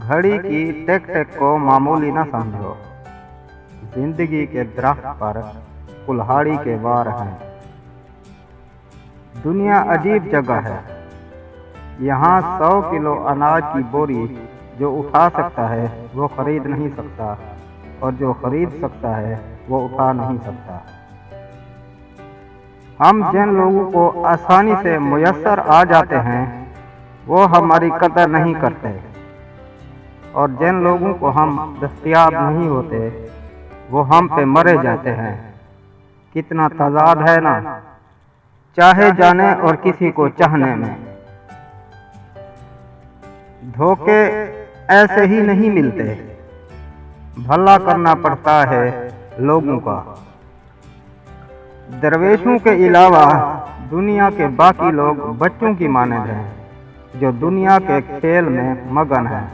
घड़ी की टिक टिक को मामूली न समझो। जिंदगी के दरख्त पर कुल्हाड़ी के वार हैं। दुनिया अजीब जगह है। यहाँ 100 किलो अनाज की बोरी जो उठा सकता है वो खरीद नहीं सकता, और जो खरीद सकता है वो उठा नहीं सकता। हम जिन लोगों को आसानी से मुयस्सर आ जाते हैं वो हमारी कदर नहीं करते, और जिन लोगों को हम दस्तयाब नहीं होते वो हम पे मरे जाते हैं। कितना तजाद है ना, चाहे जाने और किसी को चाहने में। धोखे ऐसे ही नहीं मिलते, भला करना पड़ता है लोगों का। दरवेशों के अलावा दुनिया के बाकी लोग बच्चों की मानद हैं जो दुनिया के खेल में मगन हैं।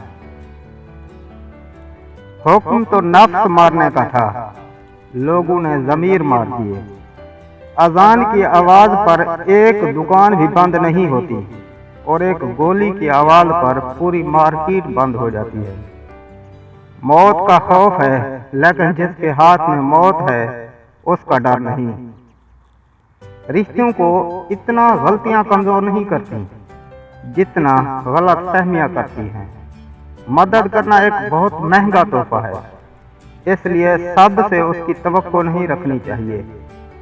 हुक्म तो नफ्स मारने का था, लोगों ने ज़मीर मार दिए। अजान की आवाज़ पर एक दुकान भी बंद नहीं होती, और एक गोली की आवाज़ पर पूरी मार्केट बंद हो जाती है। मौत का खौफ है, लेकिन जिसके हाथ में मौत है उसका डर नहीं। रिश्तों को इतना गलतियां कमजोर नहीं करती जितना गलत फहमियां करती हैं। मदद करना एक बहुत महंगा तोहफा है, इसलिए सबसे उसकी तवक्को नहीं रखनी चाहिए,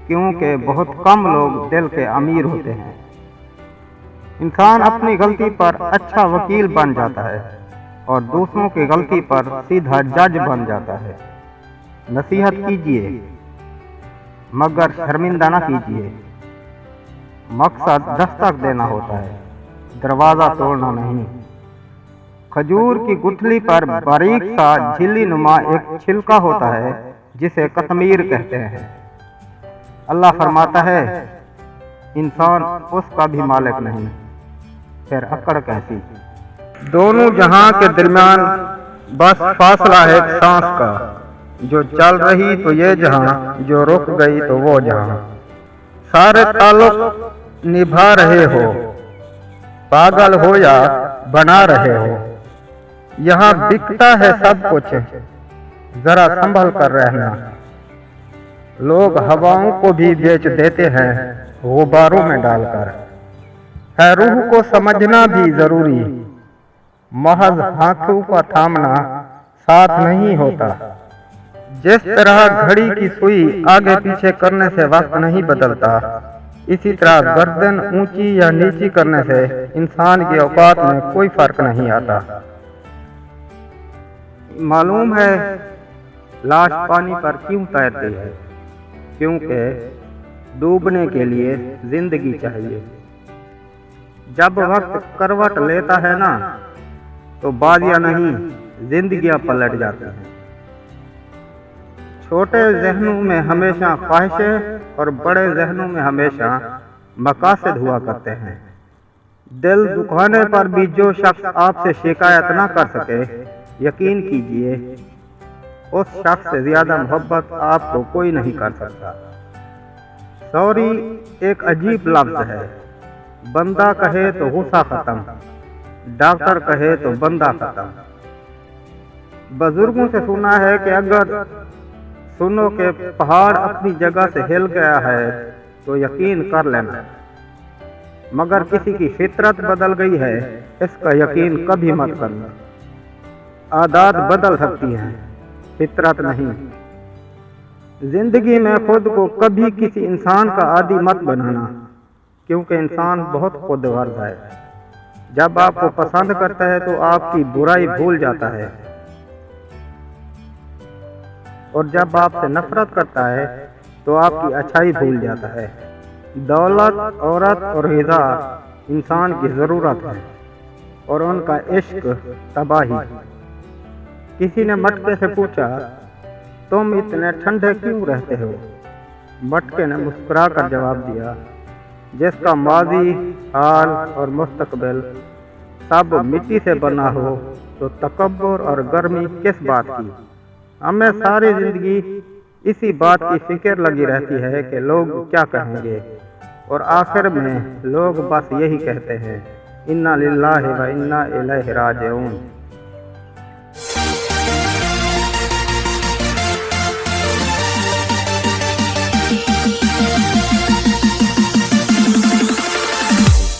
क्योंकि बहुत कम लोग दिल के अमीर होते हैं। इंसान अपनी गलती पर अच्छा वकील बन जाता है और दूसरों की गलती पर सीधा जज बन जाता है। नसीहत कीजिए मगर शर्मिंदा न कीजिए। मकसद दस्तक देना होता है, दरवाजा तोड़ना नहीं। खजूर की गुठली पर बारीक सा झिल्ली नुमा एक छिलका होता है जिसे कश्मीर कहते हैं। अल्लाह फरमाता है इंसान उसका भी मालिक नहीं, फिर अकड़ कैसी। दोनों जहां के दरमियान बस फासला है एक सांस का, जो चल रही तो ये जहां, जो रुक गई तो वो जहां। सारे ताल्लुक निभा रहे हो, पागल हो या बना रहे हो। यहाँ बिकता है सब कुछ, जरा संभल कर रहना। लोग हवाओं को भी बेच देते हैं गुब्बारों में डालकर। है रूह को समझना भी जरूरी, महज हाथों का थामना साथ नहीं होता। जिस तरह घड़ी की सुई आगे पीछे करने से वक्त नहीं बदलता, इसी तरह गर्दन ऊंची या नीची करने से इंसान की औकात में कोई फर्क नहीं आता। मालूम है लाश पानी पर क्यों तैरती है? क्योंकि डूबने के लिए जिंदगी चाहिए। जब वक्त करवट लेता है ना, तो बाजियां नहीं जिंदगियां पलट जाती हैं। छोटे जहनों में हमेशा ख्वाहिशें और बड़े जहनों में हमेशा मकासद हुआ करते हैं। दिल दुखाने पर भी जो शख्स आपसे शिकायत ना कर सके, यकीन कीजिए उस शख्स से ज्यादा मोहब्बत आपको कोई नहीं कर सकता। सॉरी एक अजीब लफ्ज है। बंदा कहे तो गुस्सा खत्म, डॉक्टर कहे तो बंदा खत्म। बुजुर्गों से सुना है कि अगर सुनो के पहाड़ अपनी जगह से हिल गया है तो यकीन कर लेना, मगर किसी की फितरत बदल गई है इसका यकीन कभी मत करना। आदत बदल सकती हैं, फितरत नहीं। जिंदगी में खुद को कभी किसी इंसान का आदी मत बनाना, क्योंकि इंसान बहुत खुदगर्ज है। जब आपको पसंद करता है तो आपकी बुराई भूल जाता है, और जब आपसे नफरत करता है तो आपकी अच्छाई भूल जाता है। दौलत, औरत और ग़िज़ा इंसान की ज़रूरत है, और उनका इश्क तबाही। किसी ने मटके से पूछा, तुम इतने ठंडे क्यों रहते हो? मटके ने मुस्कुरा कर जवाब दिया, जिसका माजी, हाल और मुस्तकबिल सब मिट्टी से बना हो तो तकब्बुर और गर्मी किस बात की। हमें सारी जिंदगी इसी बात की फिक्र लगी रहती है कि लोग क्या कहेंगे, और आखिर में लोग बस यही कहते हैं, इन्ना लिल्लाहि व इन्ना इलैहि राजिऊन।